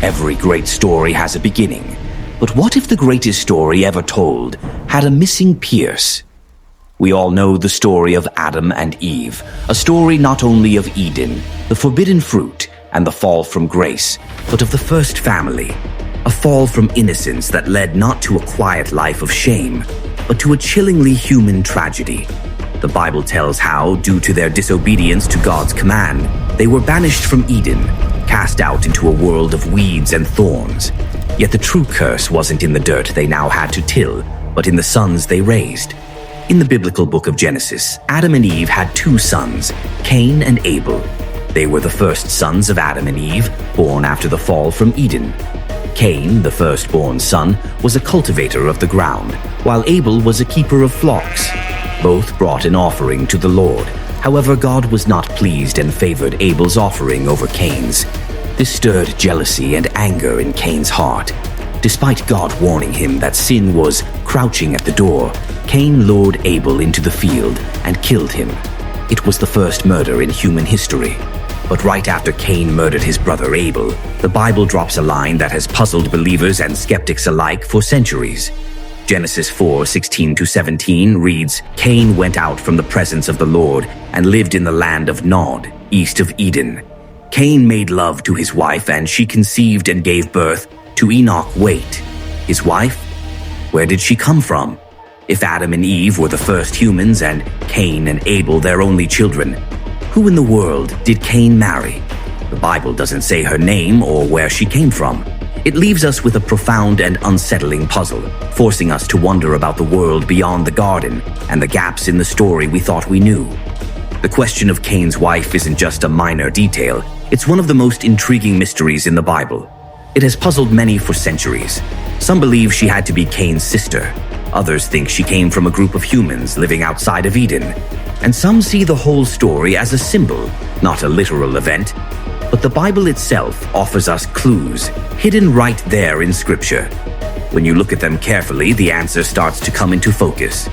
Every great story has a beginning. But what if the greatest story ever told had a missing piece? We all know the story of Adam and Eve, a story not only of Eden, the forbidden fruit, and the fall from grace, but of the first family, a fall from innocence that led not to a quiet life of shame, but to a chillingly human tragedy. The Bible tells how, due to their disobedience to God's command, they were banished from Eden, cast out into a world of weeds and thorns. Yet the true curse wasn't in the dirt they now had to till, but in the sons they raised. In the biblical book of Genesis, Adam and Eve had two sons, Cain and Abel. They were the first sons of Adam and Eve, born after the fall from Eden. Cain, the firstborn son, was a cultivator of the ground, while Abel was a keeper of flocks. Both brought an offering to the Lord. However, God was not pleased and favored Abel's offering over Cain's. This stirred jealousy and anger in Cain's heart. Despite God warning him that sin was crouching at the door, Cain lured Abel into the field and killed him. It was the first murder in human history. But right after Cain murdered his brother Abel, the Bible drops a line that has puzzled believers and skeptics alike for centuries. Genesis 4:16-17 reads, "Cain went out from the presence of the Lord and lived in the land of Nod, east of Eden. Cain made love to his wife, and she conceived and gave birth to Enoch. Wait, his wife? Where did she come from? If Adam and Eve were the first humans and Cain and Abel their only children, who in the world did Cain marry? The Bible doesn't say her name or where she came from. It leaves us with a profound and unsettling puzzle, forcing us to wonder about the world beyond the garden and the gaps in the story we thought we knew. The question of Cain's wife isn't just a minor detail, it's one of the most intriguing mysteries in the Bible. It has puzzled many for centuries. Some believe she had to be Cain's sister. Others think she came from a group of humans living outside of Eden. And some see the whole story as a symbol, not a literal event. But the Bible itself offers us clues, hidden right there in Scripture. When you look at them carefully, the answer starts to come into focus.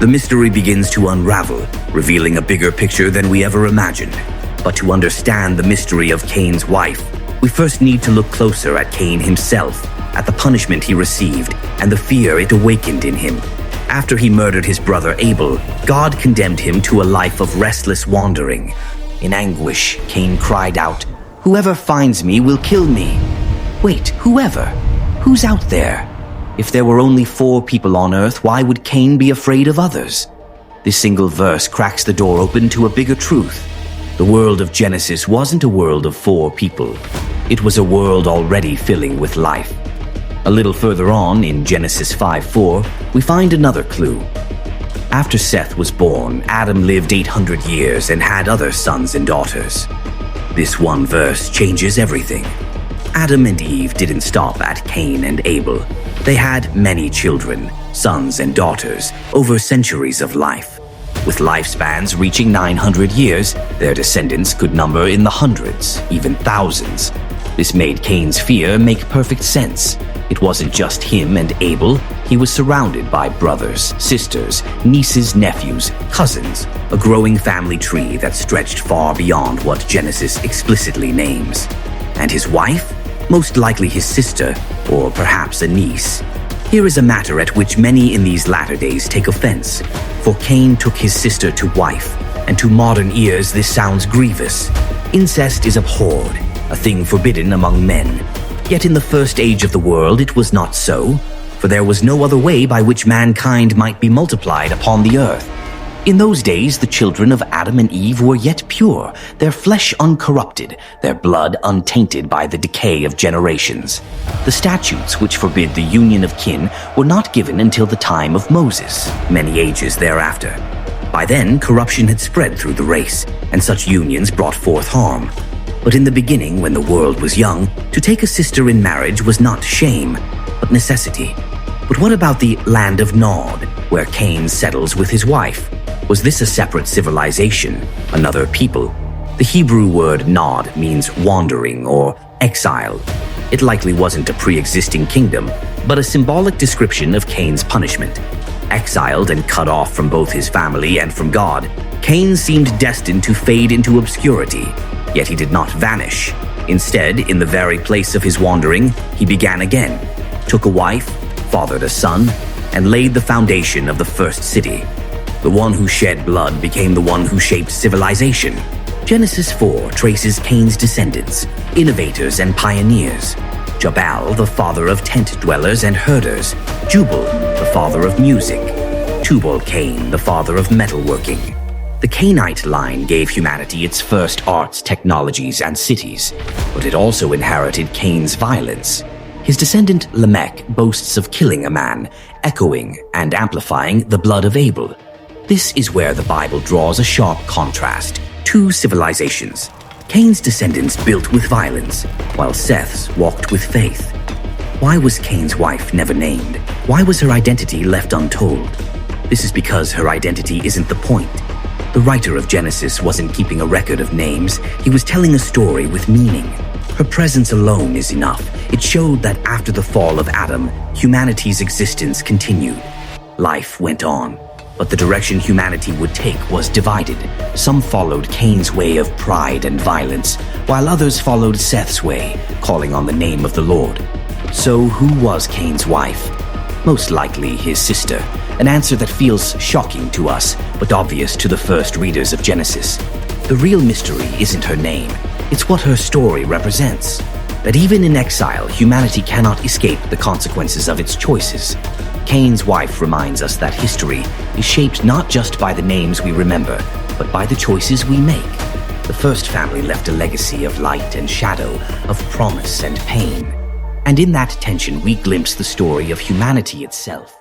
The mystery begins to unravel, revealing a bigger picture than we ever imagined. But to understand the mystery of Cain's wife, we first need to look closer at Cain himself, at the punishment he received, and the fear it awakened in him. After he murdered his brother Abel, God condemned him to a life of restless wandering. In anguish, Cain cried out, "Whoever finds me will kill me." Wait, whoever? Who's out there? If there were only 4 people on earth, why would Cain be afraid of others? This single verse cracks the door open to a bigger truth. The world of Genesis wasn't a world of 4 people. It was a world already filling with life. A little further on, in Genesis 5:4, we find another clue. After Seth was born, Adam lived 800 years and had other sons and daughters. This one verse changes everything. Adam and Eve didn't stop at Cain and Abel. They had many children, sons and daughters, over centuries of life. With lifespans reaching 900 years, their descendants could number in the hundreds, even thousands. This made Cain's fear make perfect sense. It wasn't just him and Abel. He was surrounded by brothers, sisters, nieces, nephews, cousins, a growing family tree that stretched far beyond what Genesis explicitly names. And his wife? Most likely his sister, or perhaps a niece. Here is a matter at which many in these latter days take offense, for Cain took his sister to wife, and to modern ears this sounds grievous. Incest is abhorred, a thing forbidden among men. Yet in the first age of the world it was not so, for there was no other way by which mankind might be multiplied upon the earth. In those days the children of Adam and Eve were yet pure, their flesh uncorrupted, their blood untainted by the decay of generations. The statutes which forbid the union of kin were not given until the time of Moses, many ages thereafter. By then, corruption had spread through the race, and such unions brought forth harm. But in the beginning, when the world was young, to take a sister in marriage was not shame, but necessity. But what about the land of Nod, where Cain settles with his wife? Was this a separate civilization, another people? The Hebrew word Nod means wandering or exile. It likely wasn't a pre-existing kingdom, but a symbolic description of Cain's punishment. Exiled and cut off from both his family and from God, Cain seemed destined to fade into obscurity. Yet he did not vanish. Instead, in the very place of his wandering, he began again, took a wife, fathered a son, and laid the foundation of the first city. The one who shed blood became the one who shaped civilization. Genesis 4 traces Cain's descendants, innovators and pioneers. Jabal, the father of tent dwellers and herders. Jubal, the father of music. Tubal-Cain, the father of metalworking. The Cainite line gave humanity its first arts, technologies, and cities, but it also inherited Cain's violence. His descendant Lamech boasts of killing a man, echoing and amplifying the blood of Abel. This is where the Bible draws a sharp contrast. Two civilizations. Cain's descendants built with violence, while Seth's walked with faith. Why was Cain's wife never named? Why was her identity left untold? This is because her identity isn't the point. The writer of Genesis wasn't keeping a record of names, he was telling a story with meaning. Her presence alone is enough. It showed that after the fall of Adam, humanity's existence continued. Life went on, but the direction humanity would take was divided. Some followed Cain's way of pride and violence, while others followed Seth's way, calling on the name of the Lord. So who was Cain's wife? Most likely his sister, an answer that feels shocking to us, but obvious to the first readers of Genesis. The real mystery isn't her name, it's what her story represents. That even in exile, humanity cannot escape the consequences of its choices. Cain's wife reminds us that history is shaped not just by the names we remember, but by the choices we make. The first family left a legacy of light and shadow, of promise and pain. And in that tension, we glimpse the story of humanity itself.